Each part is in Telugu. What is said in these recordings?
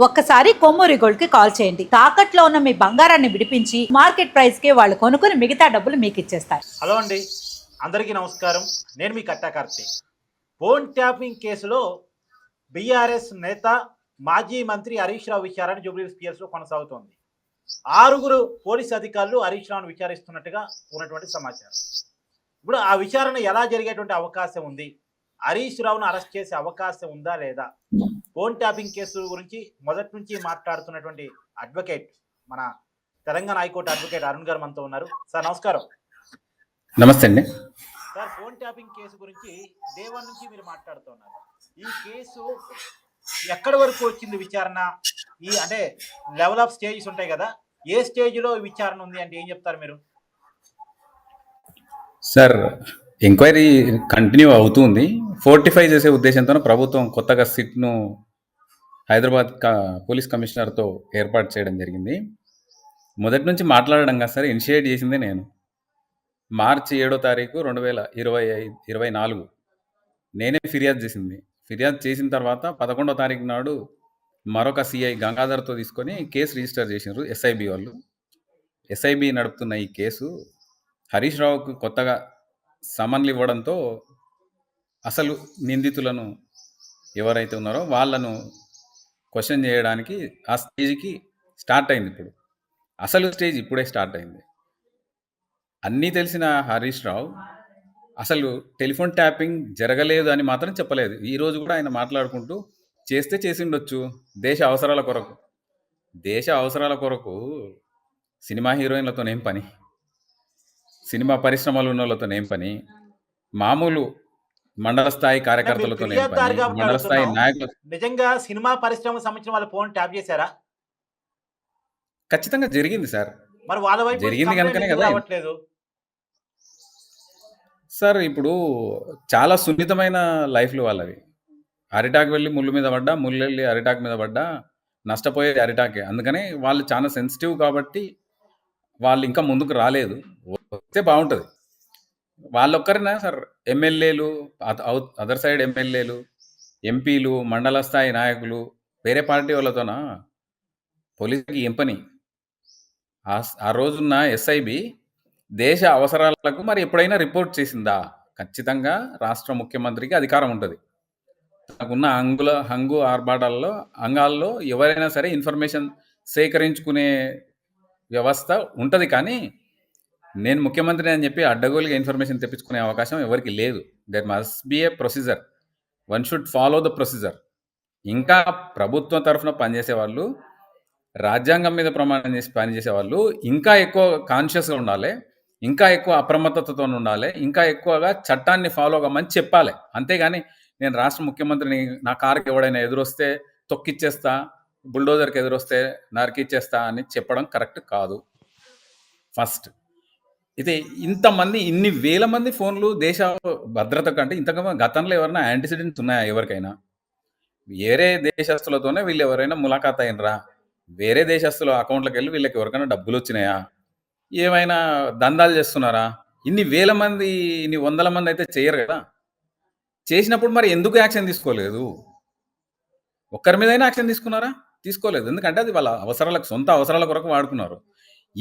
ఒక్కసారి కొమ్మూరి గోల్డ్ కి కాల్ చేయండి. తాకట్లో ఉన్న మీ బంగారాన్ని విడిపించి మార్కెట్ ప్రైస్ కి వాళ్ళు కొనుక్కుని మిగతా డబ్బులు మీకు ఇచ్చేస్తారు. హలో అండి, అందరికీ నమస్కారం. నేను మీ కట్టా కార్తీక్. ఫోన్ ట్యాపింగ్ కేసులో బీఆర్ఎస్ నేత మాజీ మంత్రి హరీష్ రావు విచారణ జూబ్లీహిల్స్ పిఎస్ లో కొనసాగుతోంది. 6 పోలీసు అధికారులు హరీష్ రావును విచారిస్తున్నట్టుగా ఉన్నటువంటి సమాచారం. ఇప్పుడు ఆ విచారణ ఎలా జరిగేటువంటి అవకాశం ఉంది, హరీష్ రావును అరెస్ట్ చేసే అవకాశం ఉందా లేదా, ఫోన్ ట్యాపింగ్ కేసు గురించి మొదటి నుంచి మాట్లాడుతున్నటువంటి అడ్వకేట్, మన తెలంగాణ హైకోర్టు అడ్వకేట్ అరుణ్ గారు మనతో ఉన్నారు. సార్ నమస్కారం. నమస్తే అండి. సార్, ఫోన్ ట్యాపింగ్ కేసు గురించి డే 1 నుంచి మీరు మాట్లాడుతున్నారు. ఈ కేసు ఎక్కడి వరకు వచ్చింది విచారణ? అంటే లెవెల్ ఆఫ్ స్టేజెస్ ఉంటాయి కదా, ఏ స్టేజ్ లో విచారణ ఉంది అంటే ఏం చెప్తారు మీరు? సార్, ఎంక్వైరీ కంటిన్యూ అవుతుంది. ఫోర్టిఫై చేసే ఉద్దేశంతో ప్రభుత్వం కొత్తగా సిట్ను హైదరాబాద్ పోలీస్ కమిషనర్తో ఏర్పాటు చేయడం జరిగింది. మొదటి నుంచి మాట్లాడడం కాదు సార్, ఇనిషియేట్ చేసిందే నేను. మార్చి 7వ తారీఖు 2024 నేనే ఫిర్యాదు చేసింది. ఫిర్యాదు చేసిన తర్వాత 11వ తారీఖు నాడు మరొక సిఐ గంగాధర్తో తీసుకొని కేసు రిజిస్టర్ చేసినారు ఎస్ఐబి వాళ్ళు. ఎస్ఐబి నడుపుతున్న ఈ కేసు హరీష్ రావుకు కొత్తగా సమన్లు ఇవ్వడంతో అసలు నిందితులను ఎవరైతే ఉన్నారో వాళ్ళను క్వశ్చన్ చేయడానికి ఆ స్టేజ్కి స్టార్ట్ అయింది. ఇప్పుడు అసలు స్టేజ్ ఇప్పుడే స్టార్ట్ అయింది. అన్నీ తెలిసిన హరీష్ రావు అసలు టెలిఫోన్ ట్యాపింగ్ జరగలేదు అని మాత్రం చెప్పలేదు. ఈరోజు కూడా ఆయన మాట్లాడుకుంటూ చేస్తే చేసి ఉండొచ్చు, దేశ అవసరాల కొరకు సినిమా హీరోయిన్లతోనేం పని, సినిమా పరిశ్రమలు ఉన్న వాళ్ళతోనేం పని, మామూలు మండల స్థాయి కార్యకర్తలతోనేం పని, మండల స్థాయి నాయకులు. నిజంగా సినిమా పరిశ్రమకు సంబంధించిన వాళ్ళ ఫోన్ ట్యాప్ చేశారా? ఖచ్చితంగా జరిగింది సార్. మరి వాళ్ళ వైపు జరిగింది కనుకనే కదా రావట్లేదు సార్. ఇప్పుడు చాలా సున్నితమైన లైఫ్లు వాళ్ళవి. అరిటాకు వెళ్ళి ముళ్ళు మీద పడ్డా, ముళ్ళు వెళ్ళి అరిటాకు మీద పడ్డా నష్టపోయేది అరిటాకే. అందుకని వాళ్ళు చాలా సెన్సిటివ్ కాబట్టి వాళ్ళు ఇంకా ముందుకు రాలేదు. వస్తే బాగుంటుంది. వాళ్ళొక్కరినా సార్ ఎమ్మెల్యేలు, అదర్ సైడ్ ఎమ్మెల్యేలు, ఎంపీలు, మండల స్థాయి నాయకులు, వేరే పార్టీ వాళ్ళతోన పోలీసుకి ఏం పని? ఆ రోజున్న ఎస్ఐబి దేశ అవసరాలకు మరి ఎప్పుడైనా రిపోర్ట్ చేసిందా? ఖచ్చితంగా రాష్ట్ర ముఖ్యమంత్రికి అధికారం ఉంటుంది. తనకున్న హంగు ఆర్భాటాల్లో అంగాల్లో ఎవరైనా సరే ఇన్ఫర్మేషన్ సేకరించుకునే వ్యవస్థ ఉంటుంది. కానీ నేను ముఖ్యమంత్రి అని చెప్పి అడ్డగోలుగా ఇన్ఫర్మేషన్ తెప్పించుకునే అవకాశం ఎవరికి లేదు. There must be A procedure, one should follow the procedure. ఇంకా ప్రభుత్వం తరఫున పనిచేసే వాళ్ళు, రాజ్యాంగం మీద ప్రమాణం చేసి పనిచేసే వాళ్ళు ఇంకా ఎక్కువ కాన్షియస్గా ఉండాలి, ఇంకా ఎక్కువ అప్రమత్తతతో ఉండాలి, ఇంకా ఎక్కువగా చట్టాన్ని ఫాలో అవ్వమని చెప్పాలి. అంతేగాని నేను రాష్ట్ర ముఖ్యమంత్రిని, నా కారుకి ఎవడైనా ఎదురొస్తే తొక్కిచ్చేస్తా, బుల్డోజర్కి ఎదురొస్తే నరికిచ్చేస్తా అని చెప్పడం కరెక్ట్ కాదు. ఫస్ట్ అయితే ఇంతమంది, ఇన్ని వేల మంది ఫోన్లు దేశ భద్రత కంటే ఇంతకన్నా గతంలో ఎవరైనా యాంటిసిడెంట్స్ ఉన్నాయా? ఎవరికైనా వేరే దేశస్తులతోనే వీళ్ళు ఎవరైనా ములాఖాత్ అయినరా? వేరే దేశస్తుల అకౌంట్లోకి వెళ్ళి వీళ్ళకి ఎవరికైనా డబ్బులు వచ్చినాయా? ఏమైనా దందాలు చేస్తున్నారా? ఇన్ని వేల మంది, ఇన్ని వందల మంది అయితే చేయరు కదా. చేసినప్పుడు మరి ఎందుకు యాక్షన్ తీసుకోలేదు? ఒక్కరి మీదైనా యాక్షన్ తీసుకున్నారా? తీసుకోలేదు. ఎందుకంటే అది వాళ్ళ అవసరాలకు, సొంత అవసరాల కొరకు వాడుకున్నారు.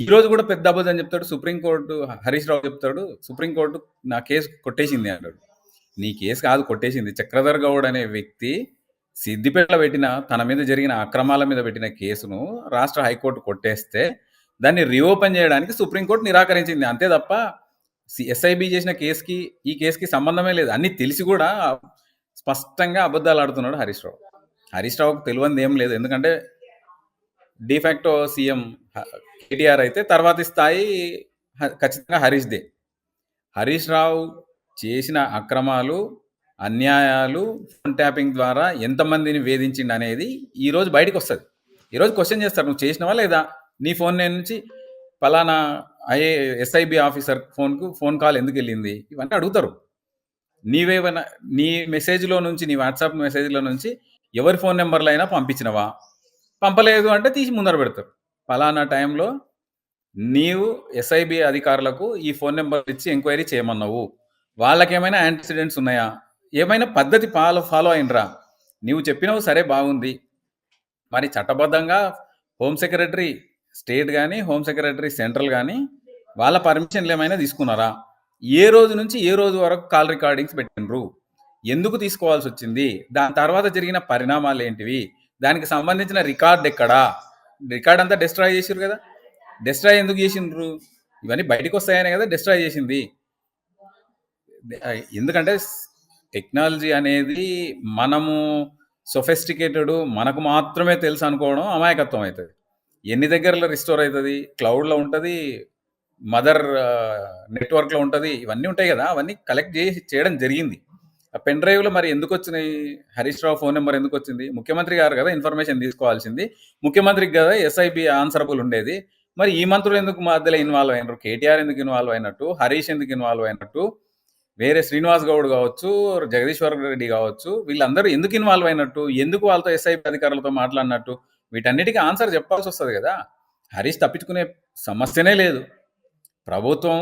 ఈరోజు కూడా పెద్ద అబద్ధం చెప్తాడు సుప్రీంకోర్టు. హరీష్ రావు చెప్తాడు సుప్రీంకోర్టు నా కేసు కొట్టేసింది అంటాడు. నీ కేసు కాదు కొట్టేసింది, చక్రధర్ గౌడ్ అనే వ్యక్తి సిద్దిపేటలో పెట్టిన, తన మీద జరిగిన అక్రమాల మీద పెట్టిన కేసును రాష్ట్ర హైకోర్టు కొట్టేస్తే దాన్ని రీఓపెన్ చేయడానికి సుప్రీంకోర్టు నిరాకరించింది. అంతే తప్ప ఎస్ఐబి చేసిన కేసుకి ఈ కేసుకి సంబంధమే లేదు. అన్ని తెలిసి కూడా స్పష్టంగా అబద్ధాలు ఆడుతున్నాడు హరీష్ రావు. హరీష్ రావుకు తెలియనిది ఏం లేదు. ఎందుకంటే డిఫాక్టో సీఎం కేటీఆర్ అయితే తర్వాతి స్థాయి ఖచ్చితంగా హరీష్దే. హరీష్ రావు చేసిన అక్రమాలు, అన్యాయాలు, ఫోన్ ట్యాపింగ్ ద్వారా ఎంతమందిని వేధించిండు అనేది ఈరోజు బయటకు వస్తుంది. ఈరోజు క్వశ్చన్ చేస్తారు, నువ్వు చేసినవా లేదా? నీ ఫోన్ నుంచి ఫలానా ఎస్ఐబి ఆఫీసర్ ఫోన్ కాల్ ఎందుకు వెళ్ళింది? ఇవన్నీ అడుగుతారు. నీవేమైనా నీ మెసేజ్లో నుంచి, నీ వాట్సాప్ మెసేజ్లో నుంచి ఎవరి ఫోన్ నెంబర్లు అయినా పంపించినవా? పంపలేదు అంటే తీసి ముందర పెడతారు. ఫలానా టైంలో నీవు ఎస్ఐబి అధికారులకు ఈ ఫోన్ నెంబర్ ఇచ్చి ఎంక్వైరీ చేయమన్నావు, వాళ్ళకేమైనా యాంటిసిడెంట్స్ ఉన్నాయా? ఏమైనా పద్ధతి ఫాలో అయినరా? నీవు చెప్పినవు సరే బాగుంది, మరి చట్టబద్ధంగా హోమ్ సెక్రటరీ స్టేట్ కానీ హోమ్ సెక్రటరీ సెంట్రల్ కానీ వాళ్ళ పర్మిషన్లు ఏమైనా తీసుకున్నారా? ఏ రోజు నుంచి ఏ రోజు వరకు కాల్ రికార్డింగ్స్ పెట్టినరు? ఎందుకు తీసుకోవాల్సి వచ్చింది? దాని తర్వాత జరిగిన పరిణామాలు ఏంటివి? దానికి సంబంధించిన రికార్డ్ ఎక్కడా? రికార్డ్ అంతా డిస్ట్రాయ్ చేసిరు కదా. డిస్ట్రాయ్ ఎందుకు చేసిండ్రు? ఇవన్నీ బయటకు వస్తాయనే కదా డిస్ట్రాయ్ చేసింది. ఎందుకంటే టెక్నాలజీ అనేది మనము సొఫెస్టికేటెడ్ మనకు మాత్రమే తెలుసు అనుకోవడం అమాయకత్వం అవుతుంది. ఎన్ని దగ్గరలో రిస్టోర్ అవుతుంది? క్లౌడ్లో ఉంటుంది, మదర్ నెట్వర్క్లో ఉంటుంది, ఇవన్నీ ఉంటాయి కదా. అవన్నీ కలెక్ట్ చేయడం జరిగింది. ఆ పెన్ డ్రైవ్లో మరి ఎందుకు వచ్చినాయి? హరీష్ రావు ఫోన్ నెంబర్ ఎందుకు వచ్చింది? ముఖ్యమంత్రి గారు కదా ఇన్ఫర్మేషన్ తీసుకోవాల్సింది, ముఖ్యమంత్రికి కదా ఎస్ఐబి ఆన్సరబుల్ ఉండేది. మరి ఈ మంత్రులు ఎందుకు మధ్యలో ఇన్వాల్వ్ అయినారు? కేటీఆర్ ఎందుకు ఇన్వాల్వ్ అయినట్టు? హరీష్ ఎందుకు ఇన్వాల్వ్ అయినట్టు? వేరే శ్రీనివాస్ గౌడ్ కావచ్చు, జగదీశ్వర్ రెడ్డి కావచ్చు, వీళ్ళందరూ ఎందుకు ఇన్వాల్వ్ అయినట్టు? ఎందుకు వాళ్ళతో ఎస్ఐబి అధికారులతో మాట్లాడినట్టు? వీటన్నిటికీ ఆన్సర్ చెప్పాల్సి వస్తుంది కదా. హరీష్ తప్పించుకునే సమస్యనే లేదు. ప్రభుత్వం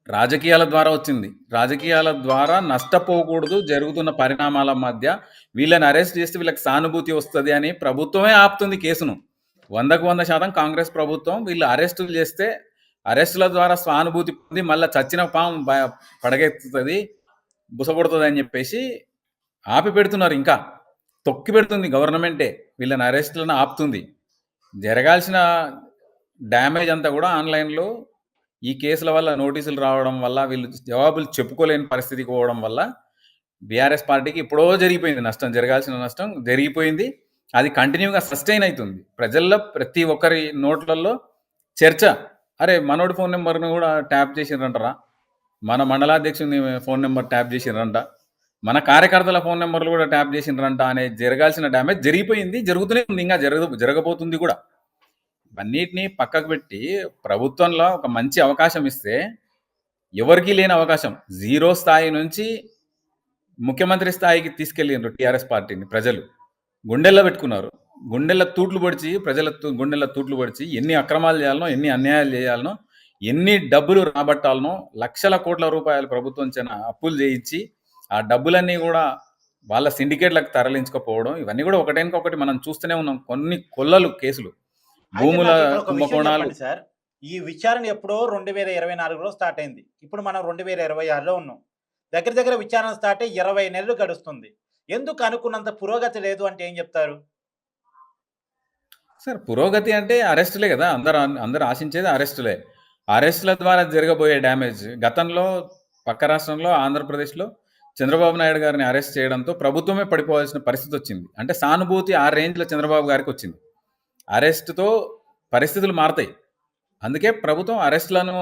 రాజకీయాల ద్వారా వచ్చింది. రాజకీయాల ద్వారా నష్టపోకూడదు, జరుగుతున్న పరిణామాల మధ్య వీళ్ళని అరెస్ట్ చేస్తే వీళ్ళకి సానుభూతి వస్తుంది అని ప్రభుత్వమే ఆపుతుంది కేసును. 100% కాంగ్రెస్ ప్రభుత్వం వీళ్ళు అరెస్టులు చేస్తే అరెస్టుల ద్వారా సానుభూతి పొంది మళ్ళీ చచ్చిన పాము పడగెత్తుతుంది, బుసగొడుతుంది అని చెప్పేసి ఆపి పెడుతున్నారు. ఇంకా తొక్కి పెడుతుంది గవర్నమెంటే, వీళ్ళని అరెస్టులను ఆపుతుంది. జరగాల్సిన డ్యామేజ్ అంతా కూడా ఆన్లైన్లో ఈ కేసుల వల్ల నోటీసులు రావడం వల్ల వీళ్ళు జవాబులు చెప్పుకోలేని పరిస్థితికి పోవడం వల్ల బీఆర్ఎస్ పార్టీకి ఎప్పుడో జరిగిపోయింది నష్టం. జరగాల్సిన నష్టం జరిగిపోయింది. అది కంటిన్యూగా సస్టైన్ అవుతుంది. ప్రజల్లో ప్రతి ఒక్కరి నోట్లలో చర్చ, అరే మనోడి ఫోన్ నెంబర్ను కూడా ట్యాప్ చేసిరంటారా, మన మండలాధ్యక్షుని ఫోన్ నెంబర్ ట్యాప్ చేసిరంట, మన కార్యకర్తల ఫోన్ నెంబర్లు కూడా ట్యాప్ చేసిరంట అనే జరగాల్సిన డ్యామేజ్ జరిగిపోయింది, జరుగుతూనే ఉంది, ఇంకా జరగబోతుంది కూడా. ఇవన్నిటిని పక్కకు పెట్టి ప్రభుత్వంలో ఒక మంచి అవకాశం ఇస్తే ఎవరికీ లేని అవకాశం, జీరో స్థాయి నుంచి ముఖ్యమంత్రి స్థాయికి తీసుకెళ్ళిండ్రు టీఆర్ఎస్ పార్టీని. ప్రజలు గుండెల్లో పెట్టుకున్నారు. గుండెల్లో తూట్లు పొడిచి, ప్రజల గుండెల్లో తూట్లు పొడిచి ఎన్ని అక్రమాలు చేయాలనో, ఎన్ని అన్యాయాలు చేయాలనో, ఎన్ని డబ్బులు రాబట్టాలనో, లక్షల కోట్ల రూపాయలు ప్రభుత్వం అప్పులు చేయించి ఆ డబ్బులన్నీ కూడా వాళ్ళ సిండికేట్లకు తరలించకపోవడం, ఇవన్నీ కూడా ఒకటేనకొకటి మనం చూస్తూనే ఉన్నాం. కొన్ని కొల్లలు కేసులు, భూముల కుంభకోణాలు. సార్, ఈ విచారణ ఎప్పుడో 2024లో స్టార్ట్ అయింది. ఇప్పుడు మనం 2026లో ఉన్నాం. దగ్గర దగ్గర విచారణ స్టార్ట్ అయ్యి 20 నెలలు గడుస్తుంది. ఎందుకు అనుకున్నంత పురోగతి లేదు అంటే ఏం చెప్తారు సార్? పురోగతి అంటే అరెస్టులే కదా. అందరు ఆశించేది అరెస్టులే. అరెస్టుల ద్వారా జరగబోయే డ్యామేజ్, గతంలో పక్క రాష్ట్రంలో ఆంధ్రప్రదేశ్లో చంద్రబాబు నాయుడు గారిని అరెస్ట్ చేయడంతో ప్రభుత్వమే పడిపోవాల్సిన పరిస్థితి వచ్చింది. అంటే సానుభూతి ఆ రేంజ్లో చంద్రబాబు గారికి వచ్చింది. అరెస్టుతో పరిస్థితులు మారుతాయి. అందుకే ప్రభుత్వం అరెస్టులను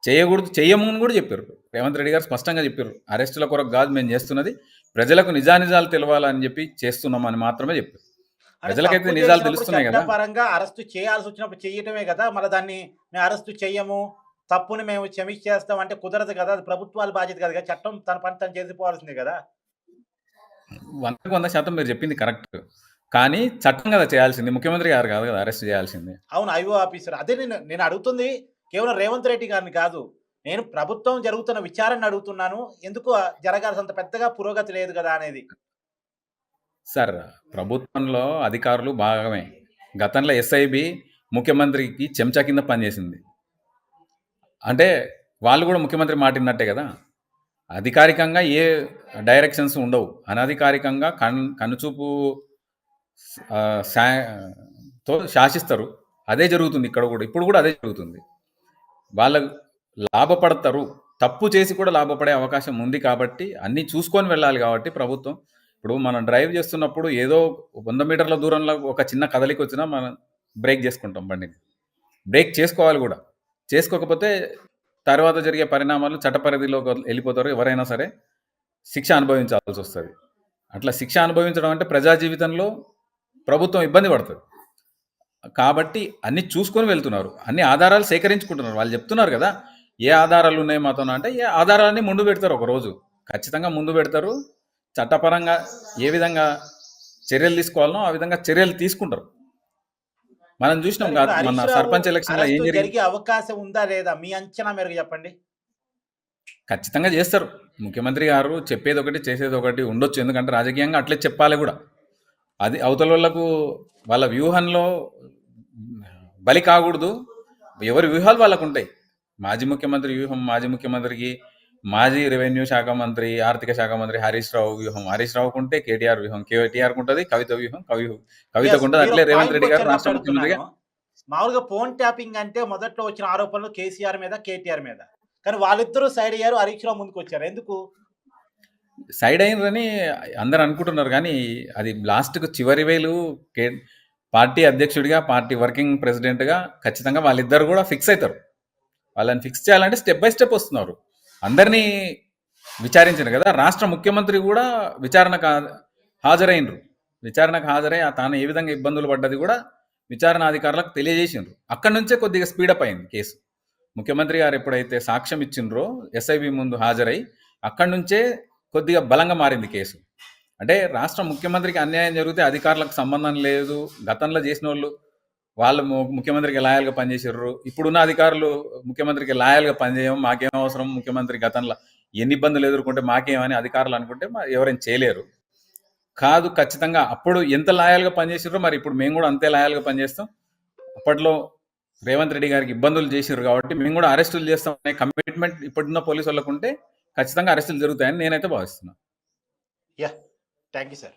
చేయకూడదు, చెయ్యమని కూడా చెప్పారు. రేవంత్ రెడ్డి గారు స్పష్టంగా చెప్పారు, అరెస్టుల కొరకు కాదు మేము చేస్తున్నది, ప్రజలకు నిజానిజాలు తెలవాలని చెప్పి చేస్తున్నామని మాత్రమే చెప్పారు. ప్రజలకైతే నిజాలు తెలుస్తున్నాయి కదా. పరంగా అరెస్టు చేయాల్సి వచ్చినప్పుడు చెయ్యటమే కదా. మరి దాన్ని మేము అరెస్టు చెయ్యము, తప్పుని మేము క్షమించేస్తాం అంటే కుదరదు కదా. అది ప్రభుత్వాల బాధ్యత కదా. చట్టం తన పని తను చేసిపోవాల్సిందే కదా. 100% మీరు చెప్పింది కరెక్ట్. కానీ చట్టం కదా చేయాల్సింది, ముఖ్యమంత్రి గారు కాదు కదా అరెస్ట్ చేయాల్సింది. అవును, ఐఓ ఆఫీసర్. అదే నేను అడుగుతుంది కేవలం రేవంత్ రెడ్డి గారిని కాదు, నేను ప్రభుత్వం జరుగుతున్న విచారణ అడుగుతున్నాను. ఎందుకు జరగాల్సినంత పెద్దగా పురోగతి లేదు కదా అనేది. సార్, ప్రభుత్వంలో అధికారులు భాగమే. గతంలో ఎస్ఐబి ముఖ్యమంత్రికి చెంచా కింద పనిచేసింది. అంటే వాళ్ళు కూడా ముఖ్యమంత్రి మాటిన్నట్టే కదా. అధికారికంగా ఏ డైరెక్షన్స్ ఉండవు, అనధికారికంగా కనుచూపు తో శాసిస్తారు. అదే జరుగుతుంది ఇక్కడ కూడా. ఇప్పుడు కూడా అదే జరుగుతుంది. వాళ్ళు లాభపడతారు, తప్పు చేసి కూడా లాభపడే అవకాశం ఉంది కాబట్టి అన్నీ చూసుకొని వెళ్ళాలి. కాబట్టి ప్రభుత్వం ఇప్పుడు మనం డ్రైవ్ చేస్తున్నప్పుడు ఏదో 100 మీటర్ల దూరంలో ఒక చిన్న కదలిక వచ్చినా మనం బ్రేక్ చేసుకుంటాం, బండిని బ్రేక్ చేసుకోవాలి కూడా. చేసుకోకపోతే తర్వాత జరిగే పరిణామాలు చట్ట పరిధిలోకి వెళ్ళిపోతారు. ఎవరైనా సరే శిక్ష అనుభవించాల్సి వస్తుంది. అట్లా శిక్ష అనుభవించడం అంటే ప్రజా జీవితంలో ప్రభుత్వం ఇబ్బంది పడుతుంది. కాబట్టి అన్ని చూసుకొని వెళ్తున్నారు, అన్ని ఆధారాలు సేకరించుకుంటున్నారు. వాళ్ళు చెప్తున్నారు కదా ఏ ఆధారాలు ఉన్నాయి మాతో అంటే, ఏ ఆధారాలన్నీ ముందు పెడతారు. ఒకరోజు ఖచ్చితంగా ముందు పెడతారు. చట్టపరంగా ఏ విధంగా చర్యలు తీసుకోవాలనో ఆ విధంగా చర్యలు తీసుకుంటారు. మనం చూసినాం మన సర్పంచ్ ఎలక్షన్ లో ఏం జరిగే అవకాశం ఉందా లేదా మీ అంచనా మేరకు చెప్పండి. ఖచ్చితంగా చేస్తారు. ముఖ్యమంత్రి గారు చెప్పేది ఒకటి చేసేది ఒకటి ఉండొచ్చు. ఎందుకంటే రాజకీయంగా అట్లే చెప్పాలి కూడా. అది అవతల వాళ్ళకు వాళ్ళ వ్యూహంలో బలి కాకూడదు. ఎవరి వ్యూహాలు వాళ్ళకు ఉంటాయి. మాజీ ముఖ్యమంత్రి వ్యూహం మాజీ ముఖ్యమంత్రికి, మాజీ రెవెన్యూ శాఖ మంత్రి, ఆర్థిక శాఖ మంత్రి హరీష్ రావు వ్యూహం హరీష్ రావుకు ఉంటే, కేటీఆర్ వ్యూహం కేటీఆర్కు ఉంటుంది, కవిత వ్యూహం కవితకు ఎస్, ఉంటుంది. మీరు అట్లే ఒక రేవంత్ పాయింట్ రెడ్డి గారు వచ్చారు రాష్ట్ర కాబట్టి ముఖ్యమంత్రిగా అడుగుతున్నాను. మామూలుగా ఫోన్ ట్యాపింగ్ అంటే మొదట్లో వచ్చిన ఆరోపణలు కేసీఆర్ మీద, కేటీఆర్ మీద, కానీ వాళ్ళిద్దరూ సైడ్ అయ్యారు, హరీష్ రావు ముందుకు వచ్చారు. ఎందుకు? సైడ్ అయినరని అందరు అనుకుంటున్నారు, కానీ అది లాస్ట్కు చివరి వేలు పార్టీ అధ్యక్షుడిగా, పార్టీ వర్కింగ్ ప్రెసిడెంట్గా ఖచ్చితంగా వాళ్ళిద్దరు కూడా ఫిక్స్ అవుతారు. వాళ్ళని ఫిక్స్ చేయాలంటే స్టెప్ బై స్టెప్ వస్తున్నారు. అందరినీ విచారించారు కదా, రాష్ట్ర ముఖ్యమంత్రి కూడా విచారణకు హాజరైనరు. విచారణకు హాజరై తాను ఏ విధంగా ఇబ్బందులు పడ్డది కూడా విచారణ అధికారులకు తెలియజేసిండ్రు. అక్కడి నుంచే కొద్దిగా స్పీడప్ అయింది కేసు. ముఖ్యమంత్రి గారు ఎప్పుడైతే సాక్ష్యం ఇచ్చిండ్రో ఎస్ఐబి ముందు హాజరై, అక్కడి నుంచే కొద్దిగా బలంగా మారింది కేసు. అంటే రాష్ట్ర ముఖ్యమంత్రికి అన్యాయం జరిగితే అధికారులకు సంబంధం లేదు. గతంలో చేసిన వాళ్ళు ముఖ్యమంత్రికి లాయల్గా పనిచేసారు. ఇప్పుడున్న అధికారులు ముఖ్యమంత్రికి లాయల్గా పనిచేయం, మాకేం అవసరం, ముఖ్యమంత్రి గతంలో ఎన్ని ఇబ్బందులు ఎదుర్కొంటే మాకేమని అధికారులు అనుకుంటే ఎవరైనా చేయలేరు. కాదు, ఖచ్చితంగా అప్పుడు ఎంత లాయల్గా పనిచేసారో మరి ఇప్పుడు మేము కూడా అంతే లాయల్గా పనిచేస్తాం. అప్పట్లో రేవంత్ రెడ్డి గారికి ఇబ్బందులు చేసారు కాబట్టి మేము కూడా అరెస్టులు చేస్తాం అనే కమిట్మెంట్ ఇప్పుడున్న పోలీసు వాళ్ళకు ఉంటే ఖచ్చితంగా అరెస్టులు జరుగుతాయని నేనైతే భావిస్తున్నాను. Yeah, thank you sir.